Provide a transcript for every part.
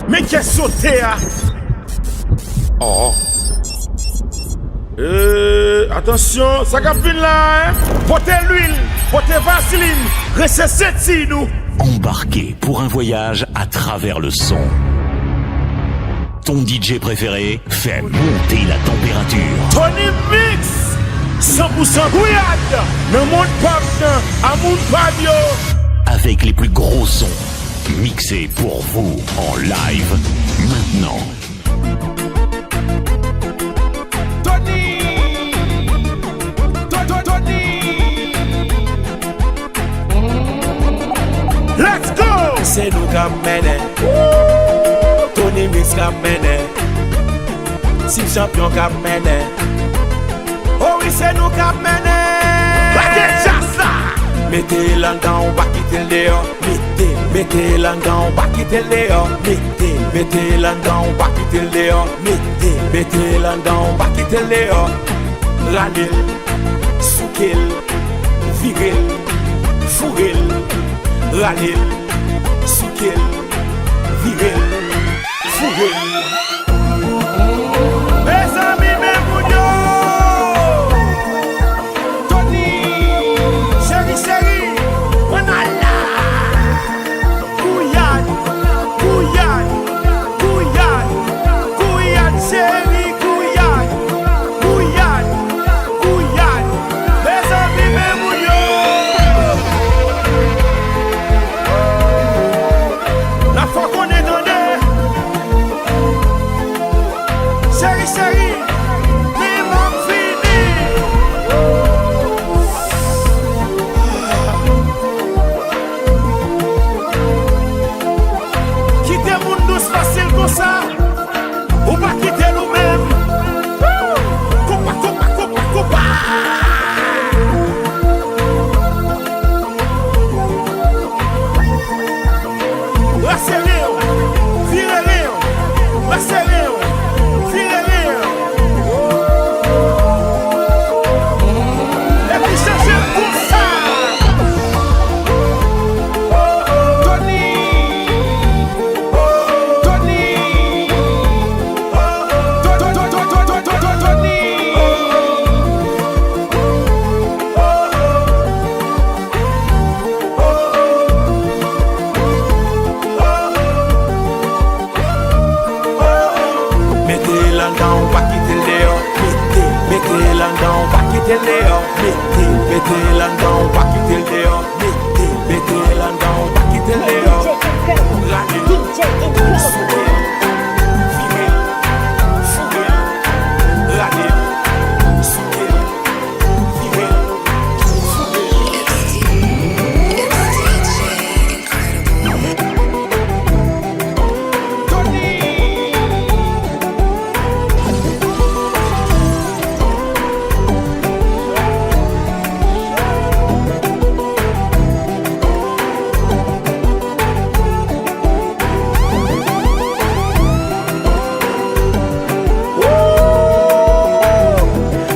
Mais qu'est-ce sauté à? Oh. Attention, ça va venir là, hein? Portez l'huile, portez vaseline, restez cette nous. Embarquez pour un voyage à travers le son. Ton DJ préféré fait monter la température. Tony Mix, 100% Guyade, ne monte pas, à mon patio. Avec les plus gros sons, mixés pour vous en live, maintenant. Let's go! C'est nous qui mène, Tony Mix qui mène, Sim Champion qui mène. Oh oui, c'est nous qui mène. Mettez l'angan, on va quitter le dehors. Mettez l'angan, on va quitter le dehors. Mettez l'angan, on va quitter le dehors. Mettez l'angan, on va quitter le dehors. Ranil, soukil, viril, fouril. Ranil, soukil, viril, fouril. Mes amis, mes mounions. Chérie, on a là. Guyade, Guyade, Guyade, Guyade, chérie, Guyade, Guyade, Guyade. Mes amis, mes mounions. La fois qu'on est donné. Chérie, mais mon fini. Quitter mon douce facile comme ça, ou pas quitter nous-mêmes. Coupa. Laissez-les, virez-les, laissez-les, virez-les. Et puis cherchez pour ça. Tony. Mettez l'angan, on va quitter le dehors. Mettez l'angan, on va quitter le dehors. Mettez l'angan, on va quitter le dehors. Mettez l'angan, on va quitter le dehors. Ranil, soukil, viril, fouril. Ranil, soukil, viril,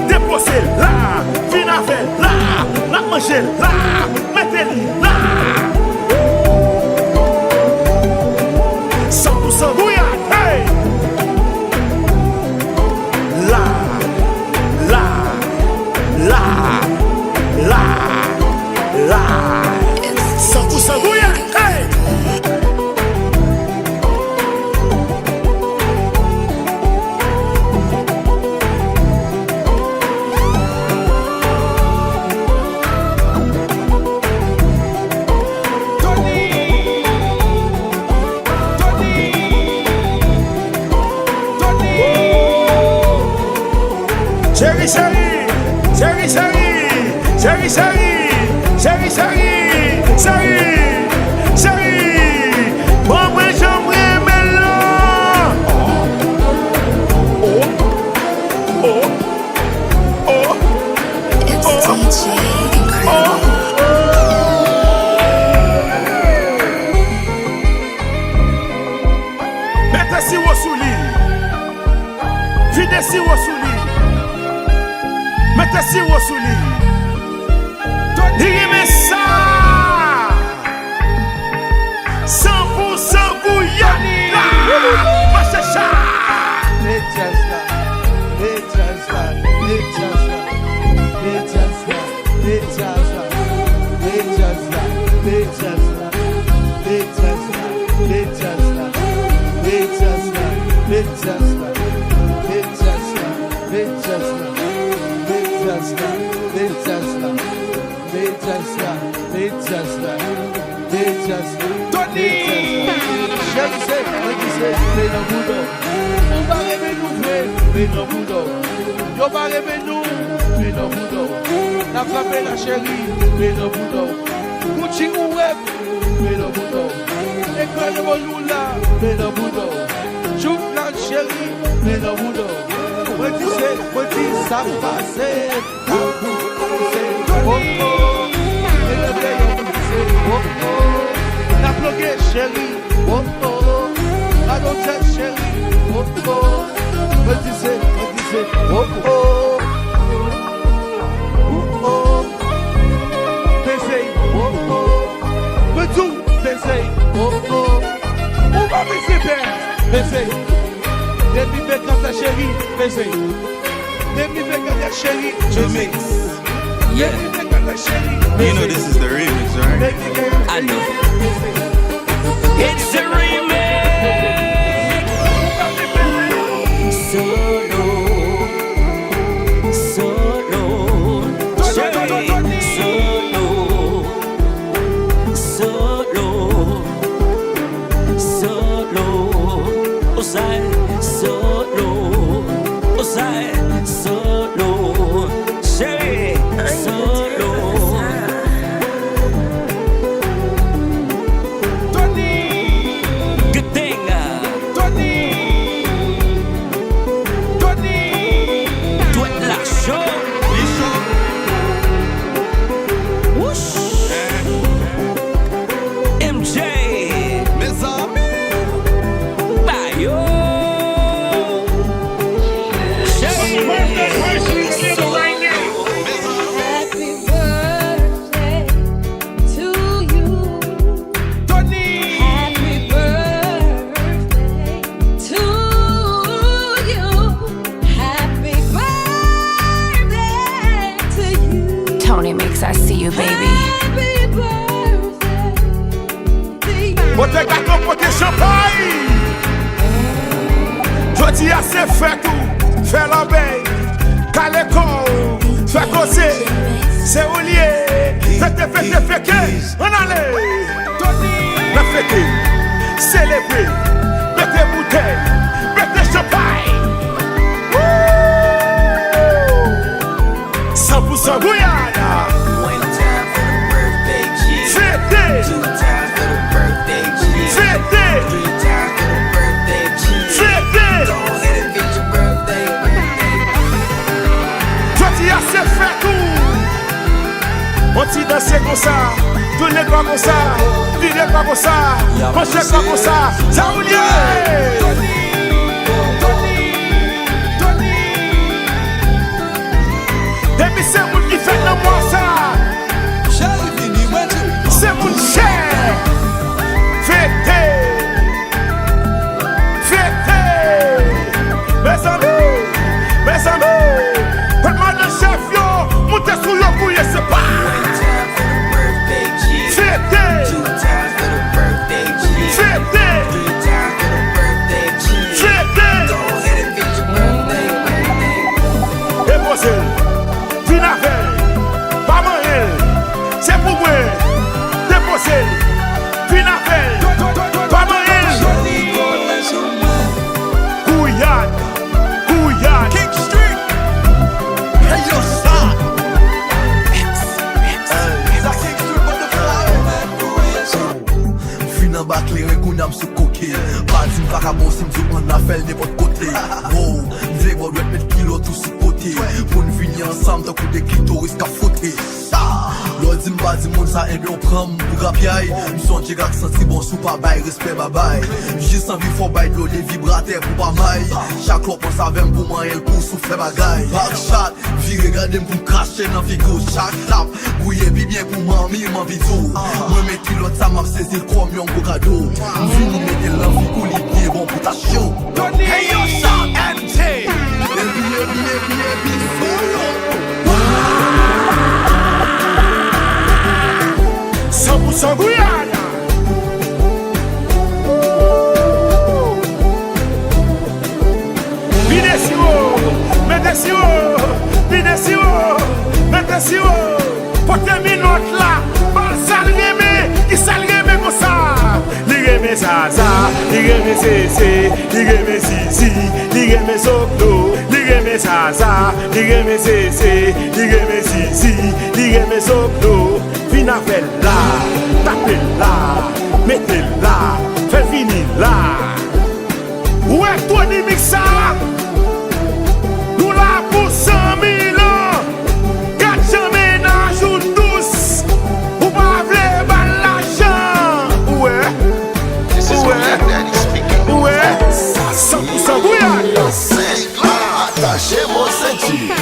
Déposez là, finafel là, la manger là, mettez-le là. 100% Guyade, hey! Là, 100% Guyade, hey! Chérie, bon, moi j'aimerais maintenant. Mettez si vous sous lit, videz si vous sous lit, mettez si vous sous lit. Dis-moi ça. Machecha. Tony! Yo va rêver nous, mais non boudon. La frappé la chérie, mais non boudon. Gucci ou web, mais non boudon. École de Bolula, mais non boudon. Joue la chérie, mais non boudon. Moi dis ça passe. Oh oh, et le vieil oh oh. La bloguée chérie, oh oh. La dentelle chérie, oh oh. Me disais, oh oh, oh oh, baiser, oh oh, me tout, baiser, oh oh, on va baiser, baiser, demi fait quand ta chérie, baiser, demi fait quand ta chérie, The mix. Yeah. demi fait quand ta chérie, You know this is the remix, right? I know. It's a remix. Solo, solo, solo, solo, osai, solo, osai, solo, chérie, solo. Tony! Good thing. Tony makes I see you, baby. Pote gâteau, pote champagne. Jodi a c'est fait tout, fait l'obéi, calé con, fait causer, c'est oulié, fête, on allait. La fête, célébrer, mettez bouteille, mettez champagne. 100% Guyana. One time for the birthday cheese. Fête. 2 times for the birthday cheese. Fête. 3 times for the birthday cheese. Fête. Go ahead and get your birthday. Jodi a c'est fait tout. On t'y danse comme ça, tourne pas comme ça, vire pas comme ça, penche pas comme ça, ça ou lié. Depuis c'est moun qui fait le moi ça. C'est mon cher. Fête. Mes amis. Pas mal de chef yo, montez sous le bouillé, c'est pas. 1 time for the birthday cheese. 2 times for the birthday cheese. 3 times for the birthday cheese. Go ahead and get your birthday. Déposez, fin avec, pas moyen, c'est pour moi. Déposez, fin avec, pas moyen. Guyane, King Street. Hey, yo, stop. That King Street butterfly, man. Fin en bas clair, qu'on a sous coquille. Pas d'une parabole, si on a fait de votre côté. Wow, nous devons mettre kilo tout sous côté. côté. Pour nous venir ensemble, d'un coup des clitoris qu'a fouté. L'on dit m'ba dit moun ça aime bien prend pour grapiaille. M'son j'ai gars senti bon sous pas bail, respect bye bye. Juste envie faut bail de l'eau, les vibrateurs pour pas maille. Chaque clope on savait pour moi elle pour souffler bagaille. Backshot, vie regarder pour cracher dans figure. Chaque clap, bouiller bien pour mamie m'en vidéo. Moi mes kilos ça m'a saisi le comme un beau cadeau. Vini mettre l'envie bien bon pour ta show. Hey yo, shot and take. Sans Guyane. Mettez si haut, mettez si haut. Portez minute là, pas saluer qui saluer comme ça. Ligeme Zaza, ligeme Cécé, ligeme Sisi, ligeme Sokdo, ligeme Zaza, ligeme Cécé, ligeme Sisi, ligeme Sokdo. Vina fait là, tapez là, mettez là, fait finir là. Où est Tony Mixa? Nous là pour 100 000 ans. 4 ménages ou 12. Ou pas v'lez bal l'argent. Où est? Où est? 100% Guyane. C'est là, attachez mon ceinture.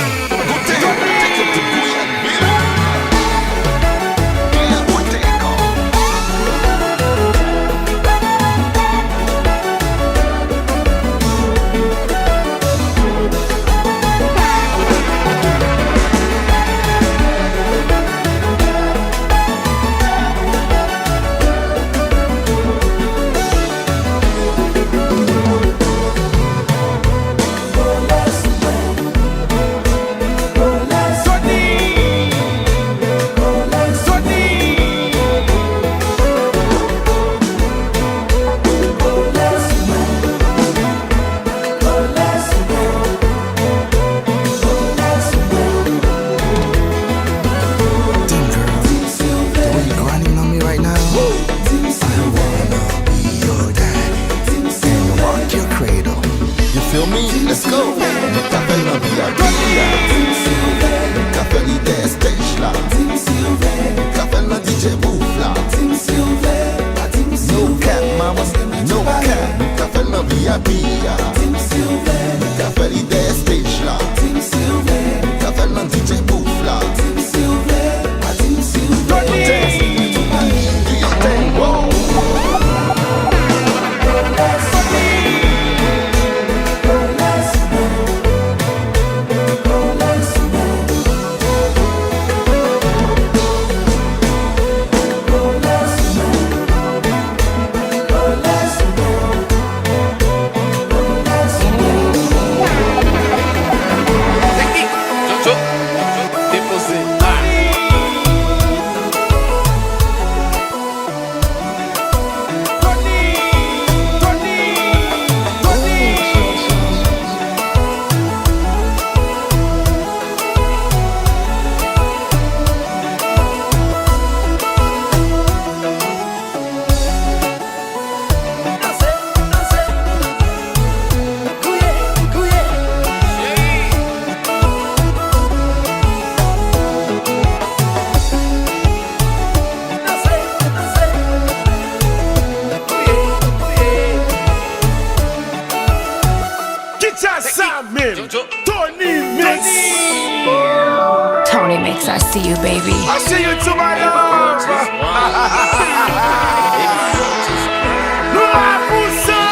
Tony Mix, I see you, baby. I see you too, my love. Nous la poussons,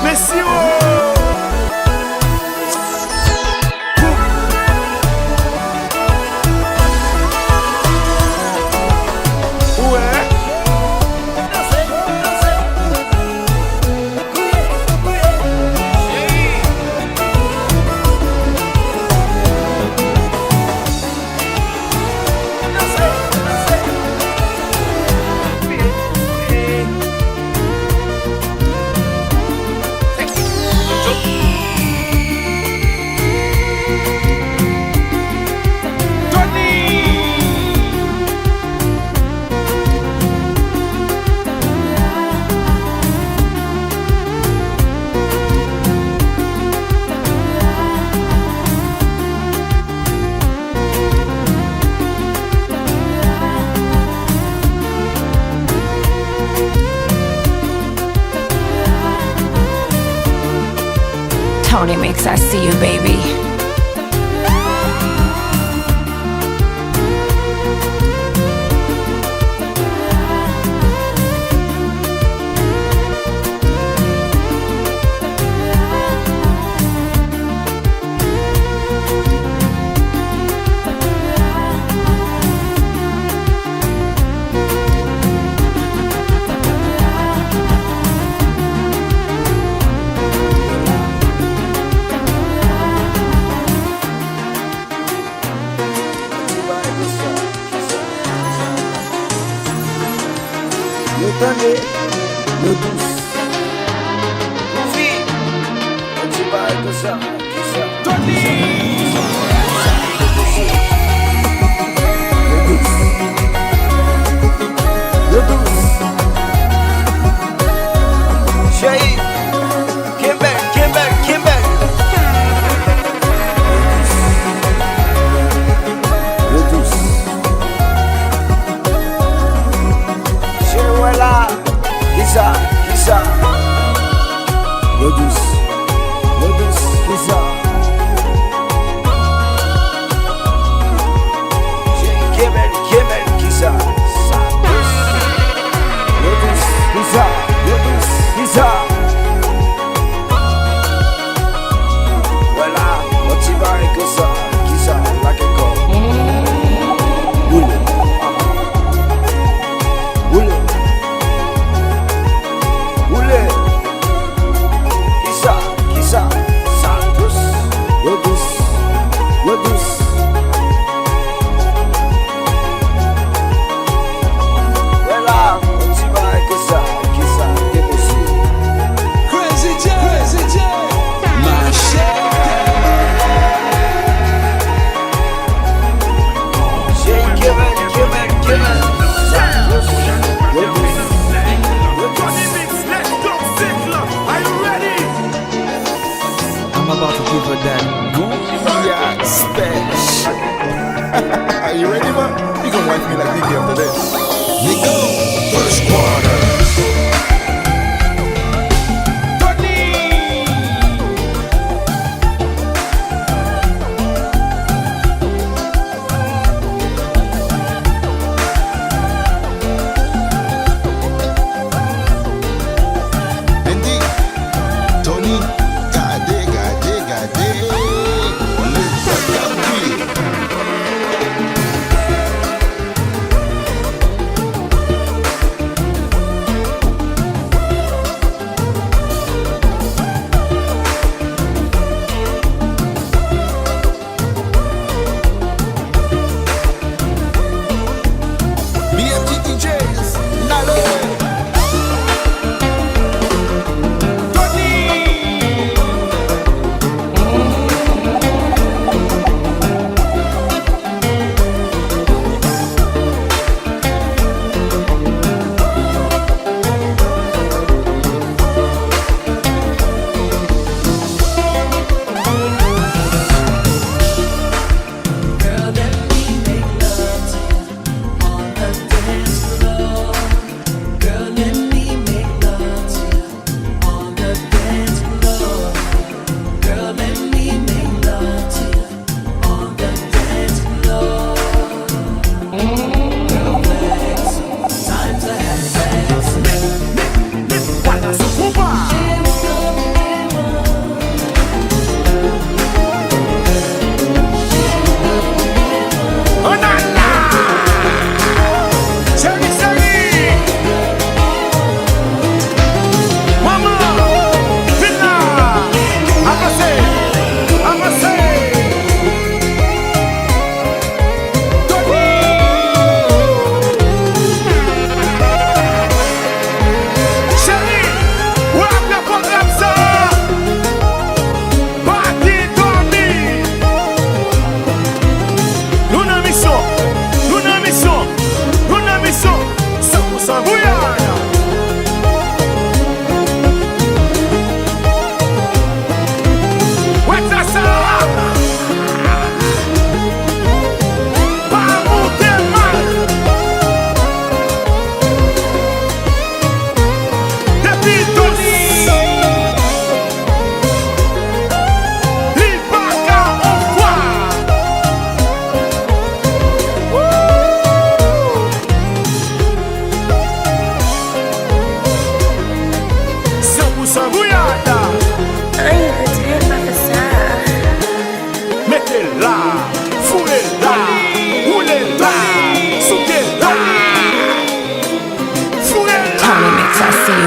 merci. Tony Mix, I see you, baby. Attendez, le douce. Ouvi, on dit pas que ça, Tony. Le douce. Chérie, Kimbel. Le douce. Voilà, Lisa, le douce, Lisa. J'ai Kemel, Lisa, ça douce. Le douce, Lisa. Voilà, on t'y va avec ça, la quelque. I'm about to give her that Gooya special. Are you ready, man? You gonna wife me like Nicky after this. We go. First quarter.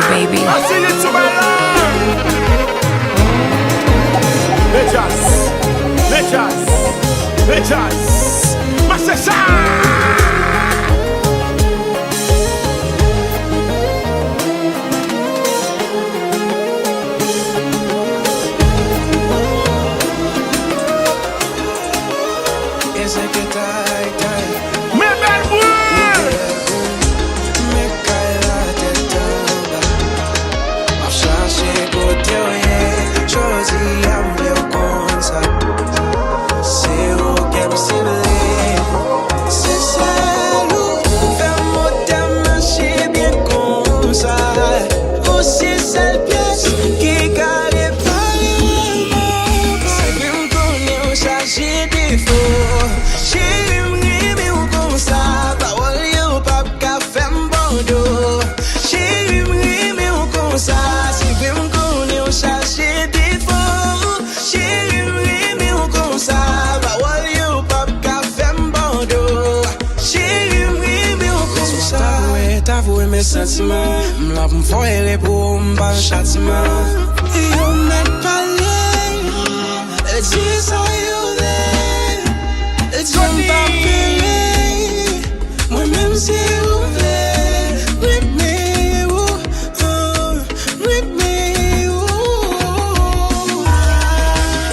baby. I see you to my love. Lejas, Massacha. Sentiment, m'la pou m'foye pou m'bal châtiment. Yo m'et parler, et dis ça yo there. Et j'en pas parler, moi-même si vous voulez. With me, with me,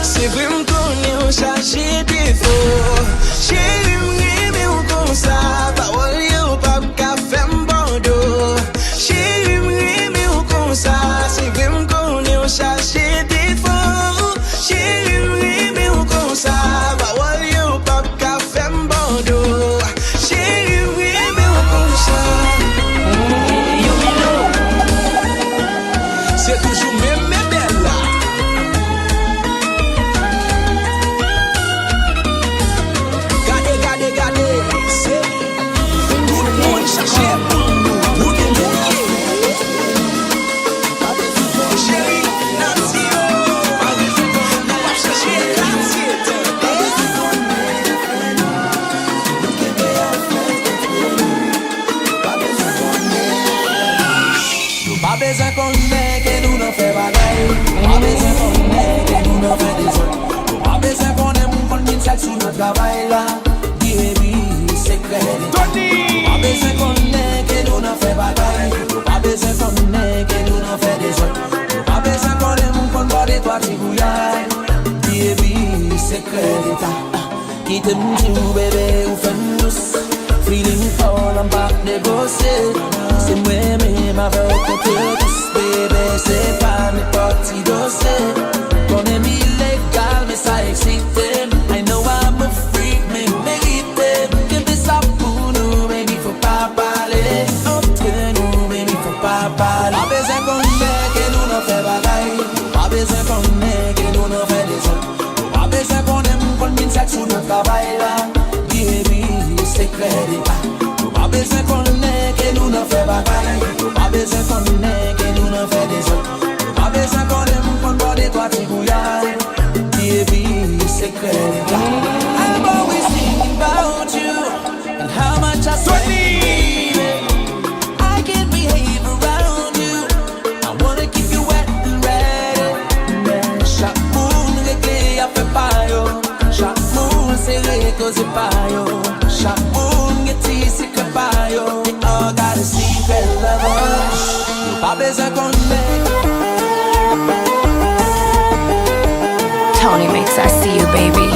c'est vrai m'connais ou chargé défaut. Chérie m'aime ou comme ça, parole yo pas qu'à faire m'bando. Chérie m'aime ou comme ça, c'est vrai m'connais ou chargé défaut. Chérie m'aime ou comme ça, parole yo pas qu'à faire m'bando. Chérie m'aime ou comme ça. C'est toujours même belle là. Pas besoin qu'on ait que nous n'en fait bagaille. Pas besoin qu'on ait que nous n'en fait des autres. Pas besoin qu'on ait mon compte sexe sur notre travail là. Baby, c'est clair. Pas besoin qu'on ait que nous n'en fait bagaille. Pas besoin qu'on ait que nous n'en fait des autres. Pas besoin qu'on ait mon compte border toi petit bouillard. Baby, c'est clair. Quitte mon Dieu bébé ou fait douce. Feeling fall en bas négocier. C'est moi-même avec tous, bébé, c'est pas n'importe qui dossier. Qu'on aime illégal, mais ça excite. I know I'm a freak, mais mérité. Que des ça pour nous, mais il faut pas parler. Entre nous, mais il faut pas parler. Pas besoin qu'on ait que nous n'en fait bagaille. Pas besoin qu'on ait que nous n'en fait des autres. Pas besoin qu'on aime qu'on mine sexe sur notre travail là. Baby, c'est clair. Pas besoin qu'on ait que nous n'en fait bagaille. Pas besoin qu'on ait que nous n'en fait des autres. Pas besoin qu'on aime qu'on boit des toits qui bouillent. Baby, c'est clair. I'm always thinking about you and how much I sweat. I can't behave around you. I wanna keep you wet and ready. Chaque moon réglé a fait pas yo. Chaque moon serré cause pas yo. Chaque moon get ici que pas yo. They all got a secret lover. Pas besoin qu'on ait. Tony makes I see you, baby.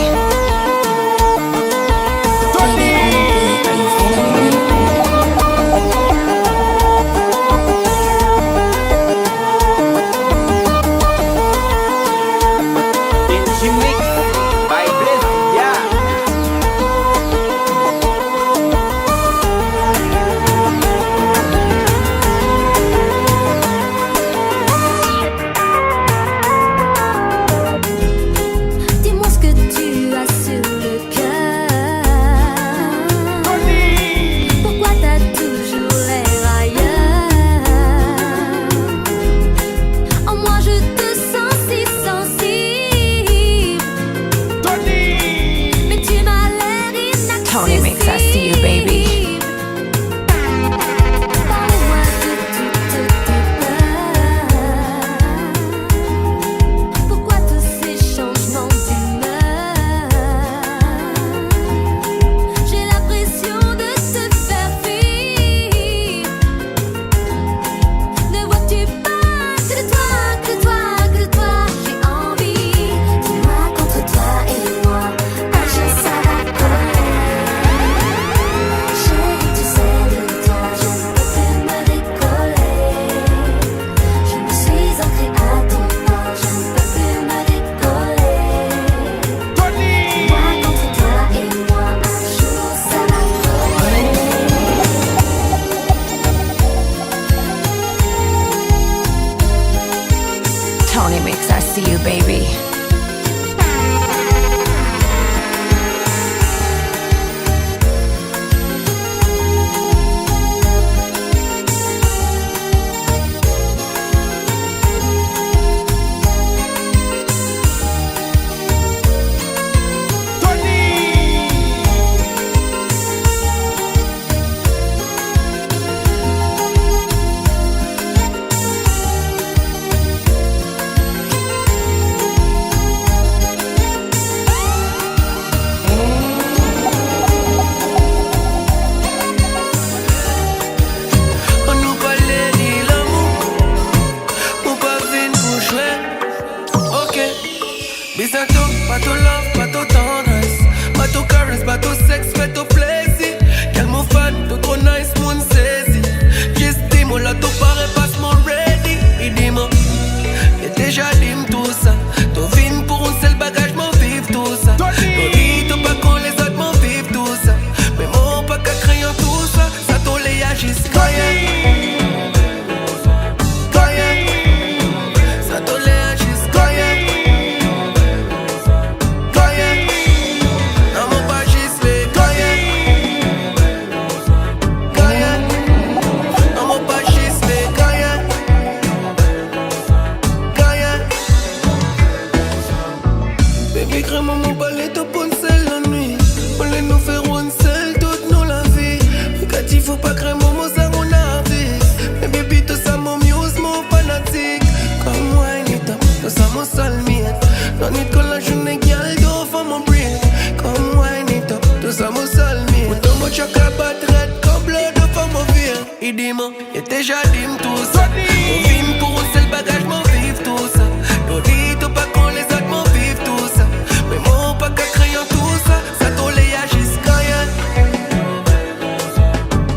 Et déjà dim tout ça. On vim pour un seul bagage, m'en vive tout ça. Nous dit pas qu'on les autres m'en vive tout ça. Mais moi pas qu'à crayon tout ça. Ça t'en les agisse gagnant.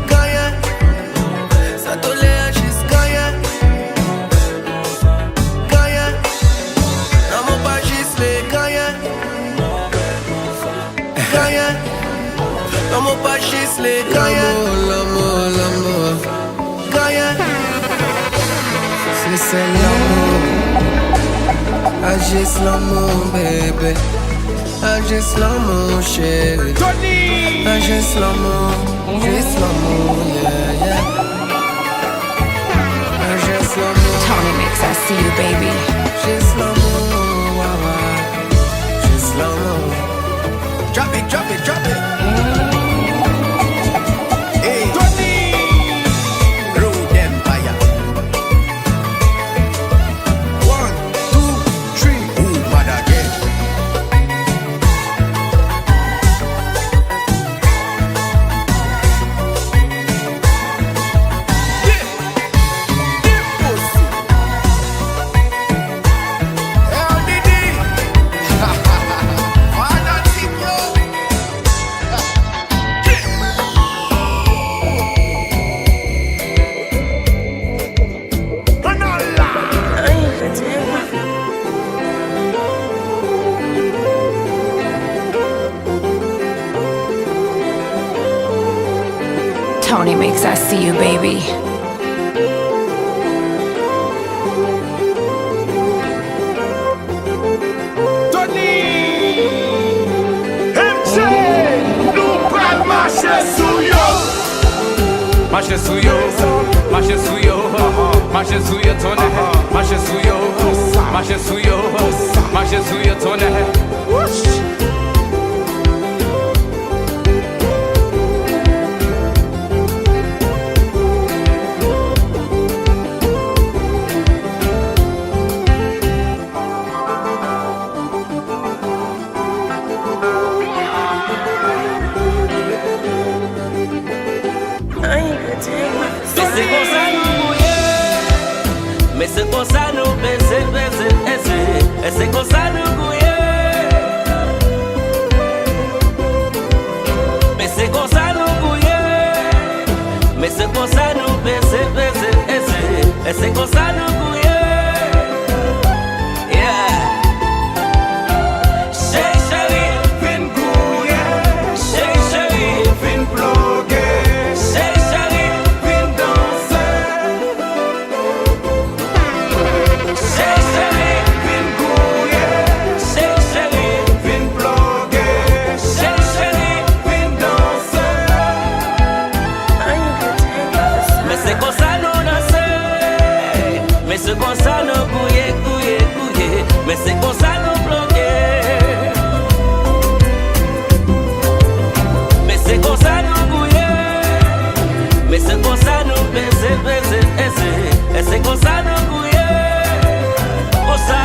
Gagnant. Ça t'en les agisse gagnant. Gagnant. Non mon pas juste les gagnants. Gagnant. Non mon pas juste les gagnants. L'amour. Gagnant. C'est l'amour. Agisse l'amour, bébé. Agisse l'amour, chérie. Agisse l'amour, yeah, yeah. Agisse l'amour. Tony Mix, I see you, baby. Agisse l'amour, agisse l'amour. Drop it, drop it, drop it. Hey, Tony. Road Empire. 1, 2, 3. Ooh, mother again. Tony Mix, I see you, baby. Marche sou yo, marche sou yo, marche sou yo, Tony. Marche sou yo, marche sou yo, marche sou yo, Tony. Mais c'est comme ça nous baiser, et c'est comme ça nous gouiller. Mais c'est comme ça nous gouiller. Mais c'est comme ça nous baiser, et c'est comme ça nous gouiller. Yeah. Chez chéri, fin gouiller. Chez chéri, fin bloguer. Mais c'est comme ça nous gouiller. Mais c'est comme ça nous bloquer. Mais c'est comme ça nous gouiller. Mais c'est comme ça nous baiser, et c'est comme ça nous gouiller. Comme ça,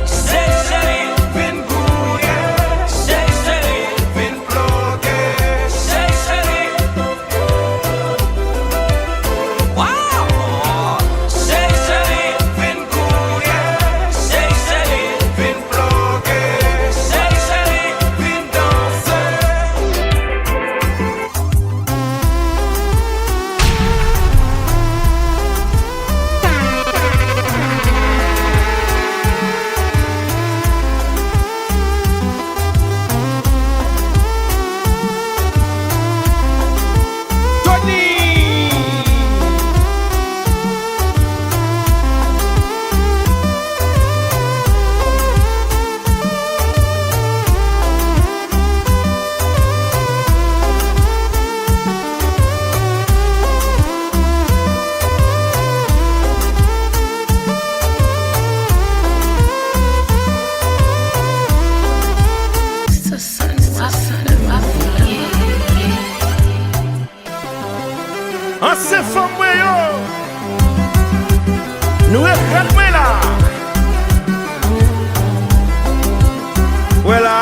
c'est chéri, fin gouiller. C'est chéri, fin bloquer. C'est chéri. Ancien femme yo, nous est là. Voilà.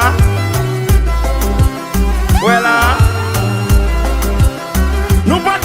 Voilà. Nous pas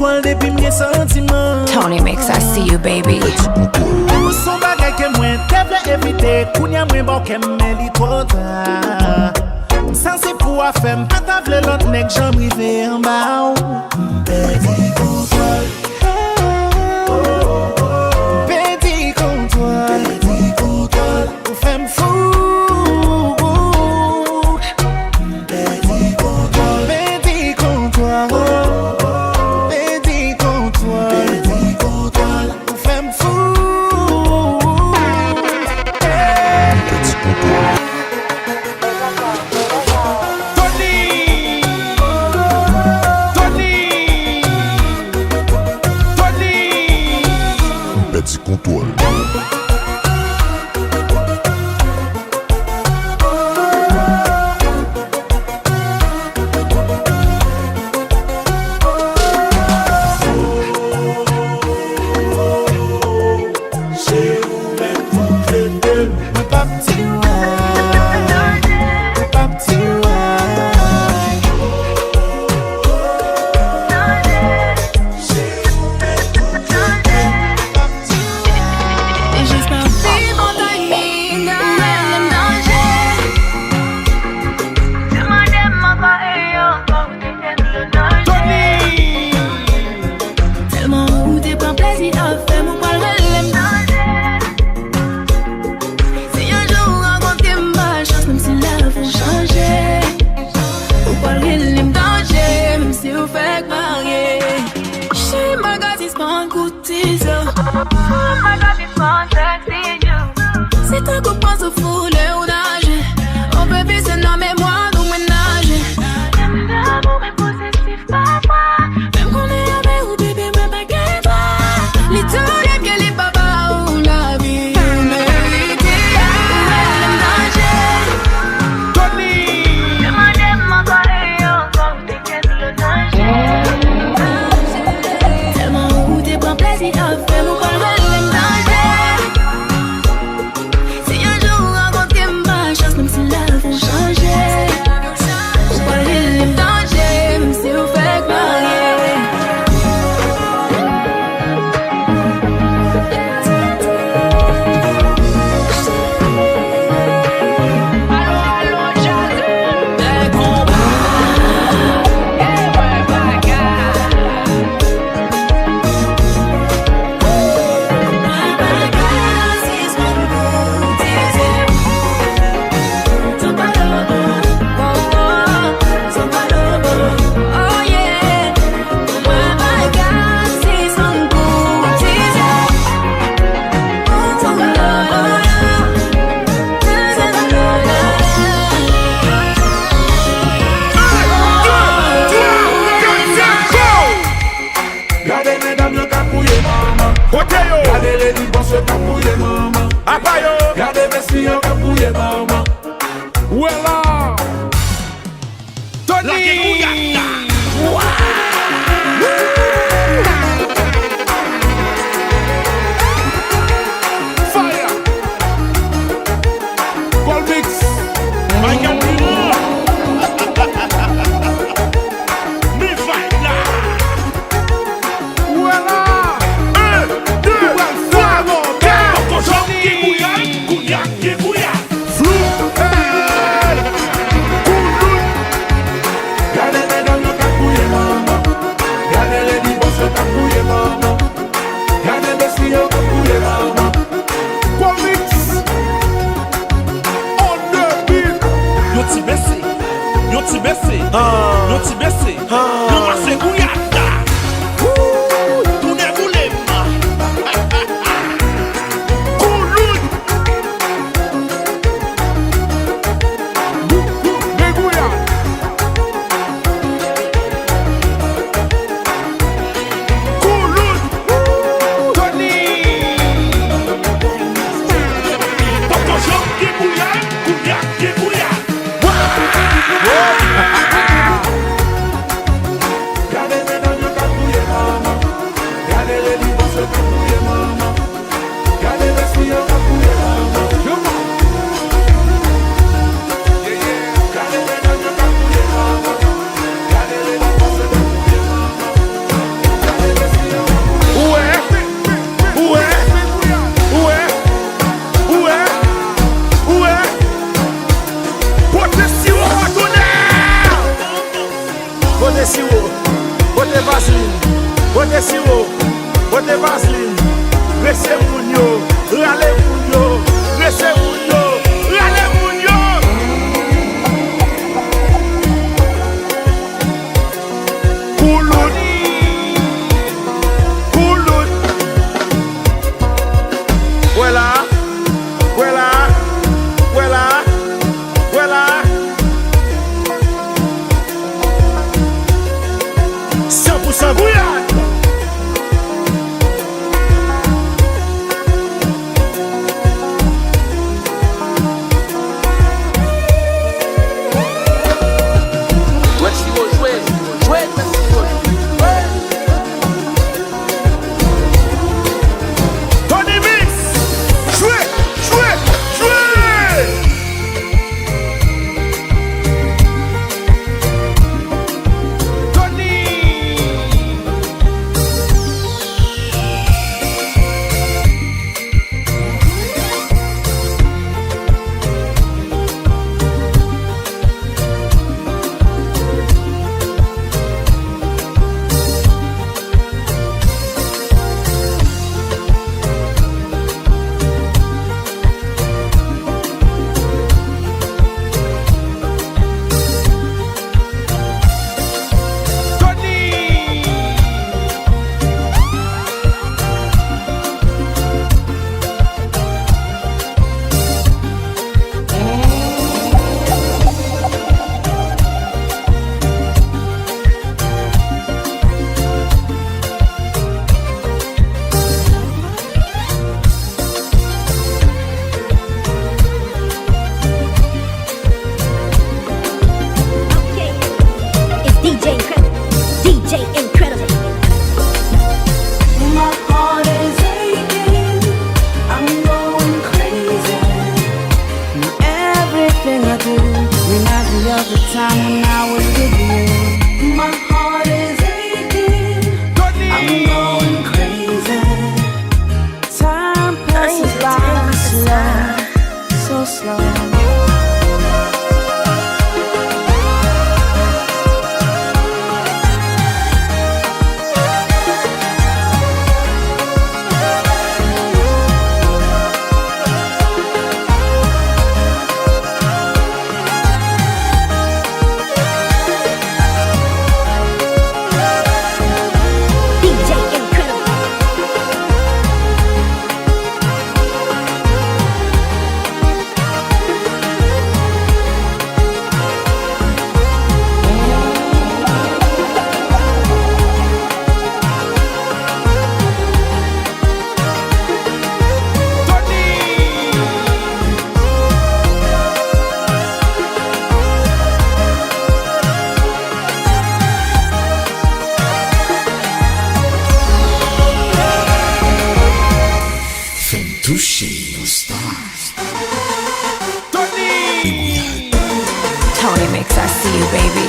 contrôle depuis mes sentiments. Tony makes I see you, baby. Son bagay que moi devrais éviter. Kounya moi bon que me li trop tard. Sans c'est pour faire m'patavle l'autre nèg j'en rivé en bas. Petit contrôle. Petit contrôle. Petit contrôle. Ou fait m'fou. C'est un coup pense au fou, le nager. On peut vivre c'est non mais moi nous ménager. Même l'amour est possessif parfois. Même qu'on est avec ou bébé mais pas qu'elle toi. Les tous les que les papas ou la vie mérite. Même nager. Tony. Demandez-moi quoi et encore t'es qu'elle le nager. Tellement où t'es prends plaisir à faire mon corps même nager. Même si la vie changer, ou pas le danger, même si vous faites marier. Allô, jazz, les combats, et ouais, bagarre. Bagarre, c'est ce qu'on vous disait. Gardez les dibons se capouiller maman. Apayo. Gardez mes sillons capouiller maman. Où est là? Tony. Fire. Gold mix. Michael Miller. Me fight là. Où est là? Yo ti bese, yo mase gouyada. Tout ne voulait pas. Kouloun. Begouya. Kouloun. Tony. Pokojo ki bouya, ki bouya. rese moun yo, rale moun yo, rese moun yo, rale moun yo. Koulout, koulout. Voilà, voilà, voilà, voilà. 100% bouillard. Tony Mix, I see you, baby.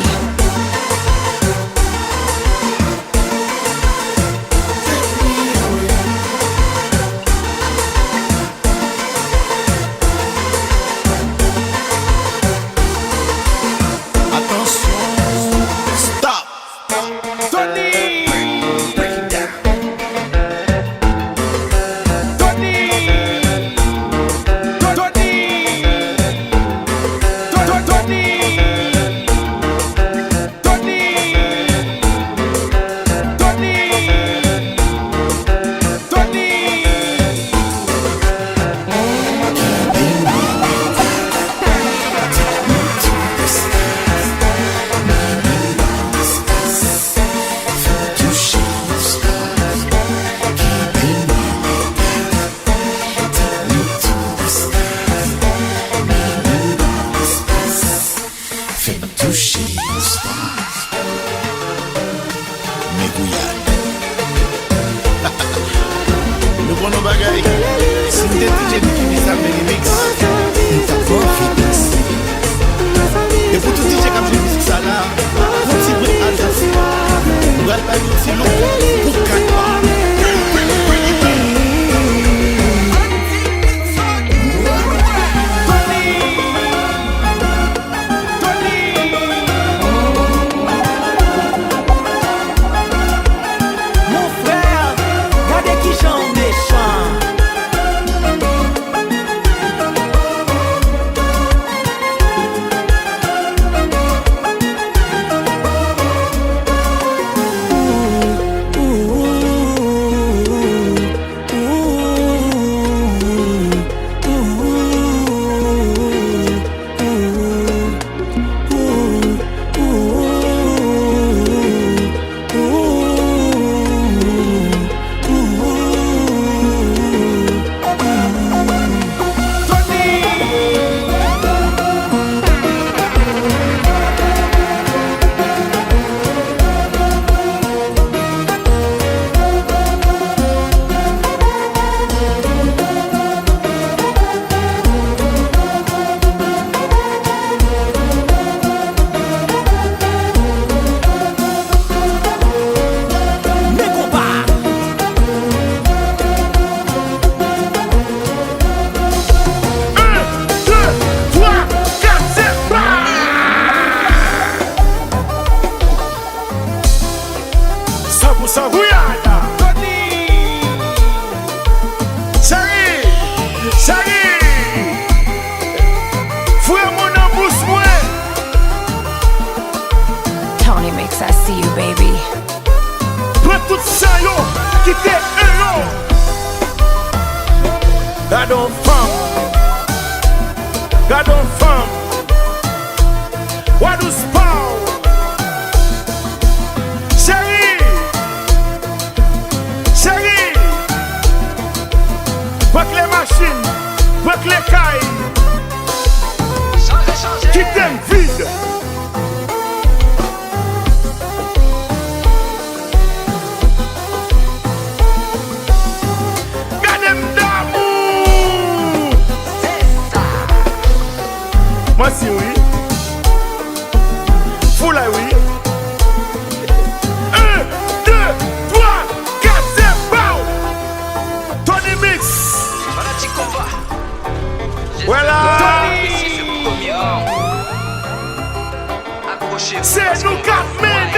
Mon frère, regardez qui j'en méchant. sans yo, qui t'es héros. Gardons femme, gardons femme. What do spoil? Chérie, chérie, break les machines, break les cailles, qui t'aime vide. Moi si oui, full oui. 1, 2, 3, 4, c'est bon. Tony Mix. Voilà. C'est nous 4 minutes.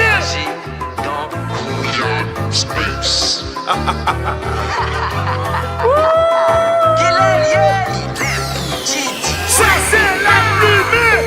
Ça c'est la lumière.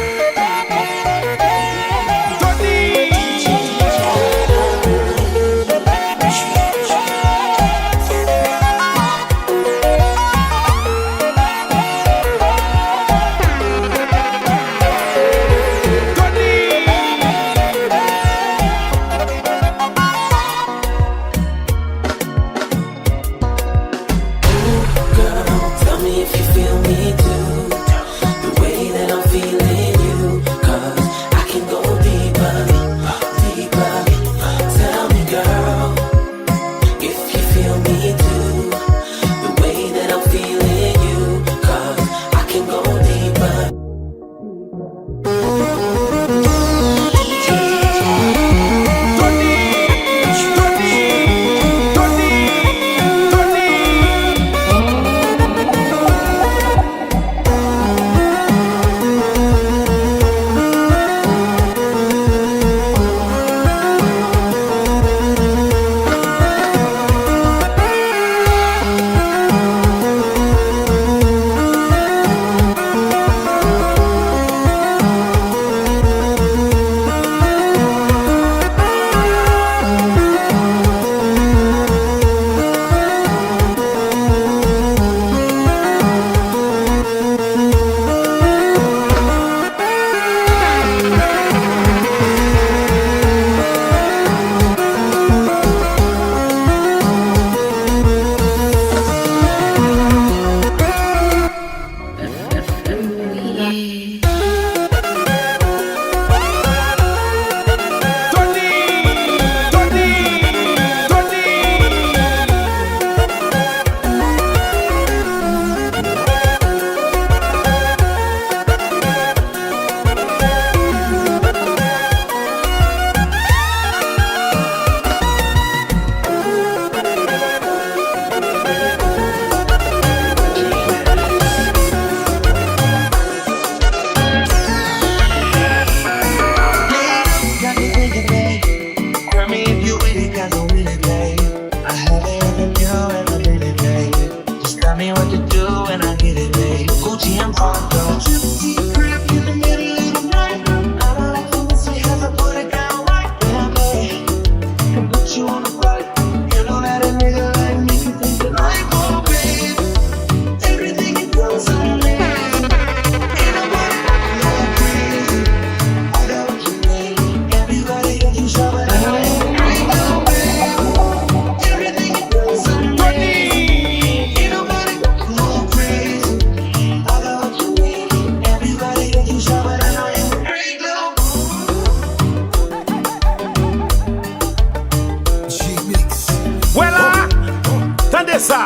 ça.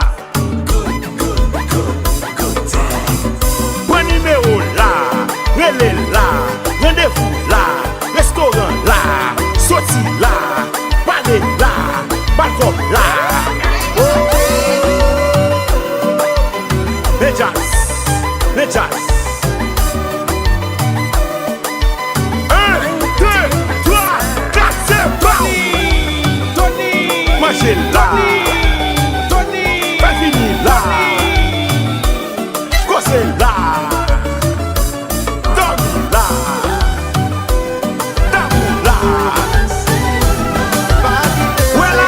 Bon numéro là, relais là, rendez-vous là, restaurant là, sorti là, palais là, balcon là. Les jazz. 1, 2, 3, 4, c'est bon. Tony, moi j'ai là. Tony, pas fini là. Gossé là. Dormi là. D'amour là. Voilà.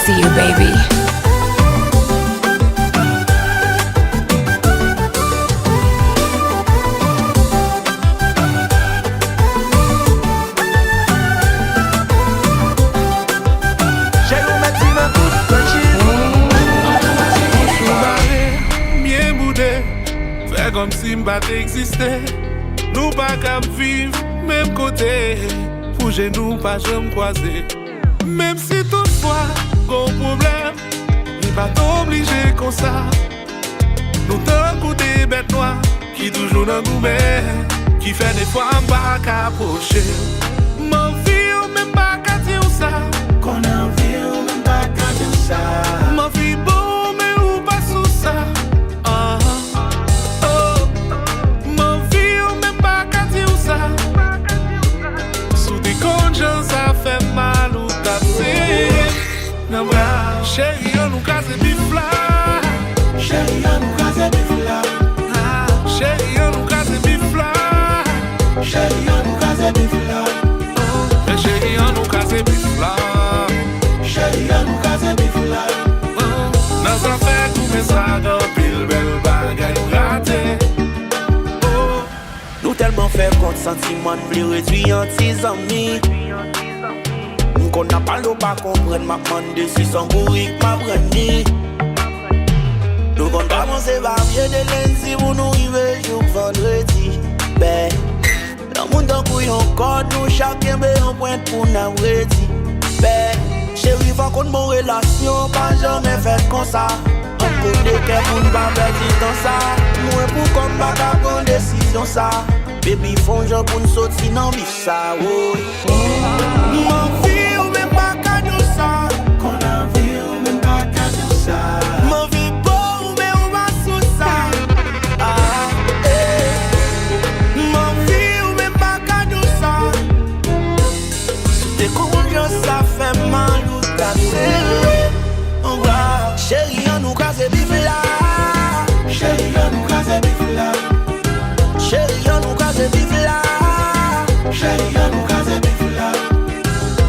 see you, baby. Comme si m'pas t'existait. Nous pas cap vivre même côté. Fouger nous pas jamais croiser. Même si toutefois gon problème, il pas t'obliger comme ça. Nous t'en des bêtes noires qui toujours dans nous mêmes, qui fait des fois m'pas qu'approcher. M'en vie ou même pas qu'à dire ça. Qu'on en vie ou même pas qu'à dire ça. M'en vie beau mais ou pas sous ça. Ça fait mal ou taper. Chérie, on nous casse bifla. Chérie, on nous casse bifla. Chérie, on nous casse bifla. Chérie, on nous casse bifla. Chérie, on nous casse bifla. Chérie, on nous casse bifla. Dans un fait, tout mes sagas, pile belle bagaille ratée. Nous tellement fait compte sentiment, nous réduire en 6 amis. Qu'on n'a pas l'eau pas comprendre, m'a demandé si son bourrique m'a brandi. Nous comptons commencer par bien de lundi pour nous arriver jour vendredi. Ben, le monde en couille encore, nous chacun met un point pour nous ready. Ben, chérie, faut qu'on mon relation, pas jamais fait comme ça. On connaît qu'elle pour nous pas perdre dans ça. Moi pour qu'on pas prendre décision ça. Baby, font genre pour nous sortir dans le bif ça, oh. Mon vie ou même pas qu'à nous ça. Qu'on a vie ou même pas qu'à nous ça. Mon vie beau ou même pas sous ça. Ah, eh. Mon vie ou même pas qu'à nous ça. T'es confiant, ça fait mal ou t'as serré. Oh, wow. Chérie, on nous casse bif là. Chérie, on nous casse bif là. Chérie, on nous casse bif là. Chérie, on nous casse bif là.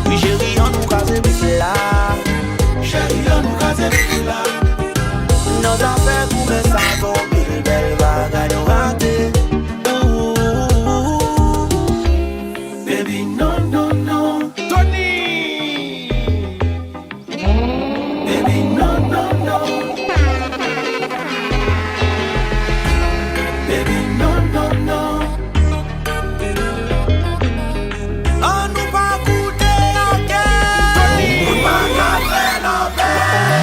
Oui, chérie, on nous casse bif là. Chérie, on nous casse bif là. Nos affaires pour me savons, belle belle bagaille ratée. Baby, non, non, non. Tony. Baby, non, non, non. Baby, non, non, non. On nous va goûter en guerre. On va café l'envers.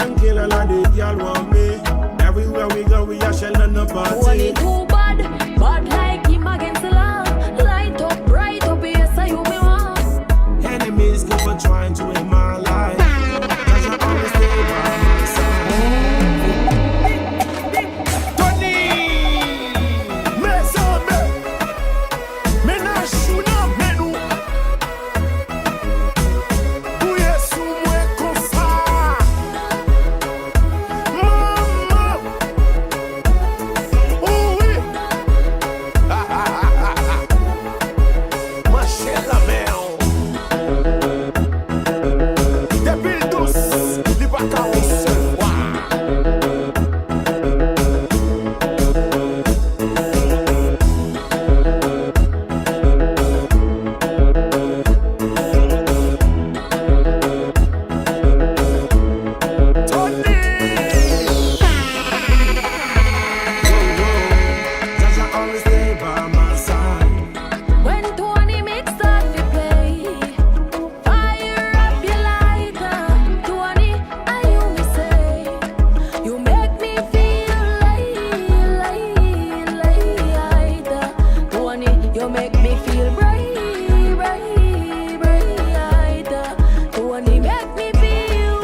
and killer and the girl want me. Everywhere we go, we are shelling the party. Only too bad, bad like him against the law. Light up, bright up, yes, I you me want. Enemies keep on trying to end my life. Cause I always stay by my side. Tony! Me so me na shoot up me nou. Ouye sou mwen kon sa. Mama! Ouye! Marchez la main. Depuis le dos, les vacances. When Tony makes that we play, fire up your lighter. Tony, I you me say, you make me feel light. Tony, you make me feel bright. Tony, make me feel.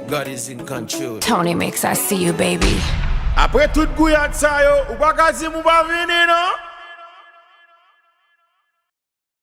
God is in control. Tony makes I see you, baby. Après toute gouillade ça yo, ou pas quasi mou pas venir non?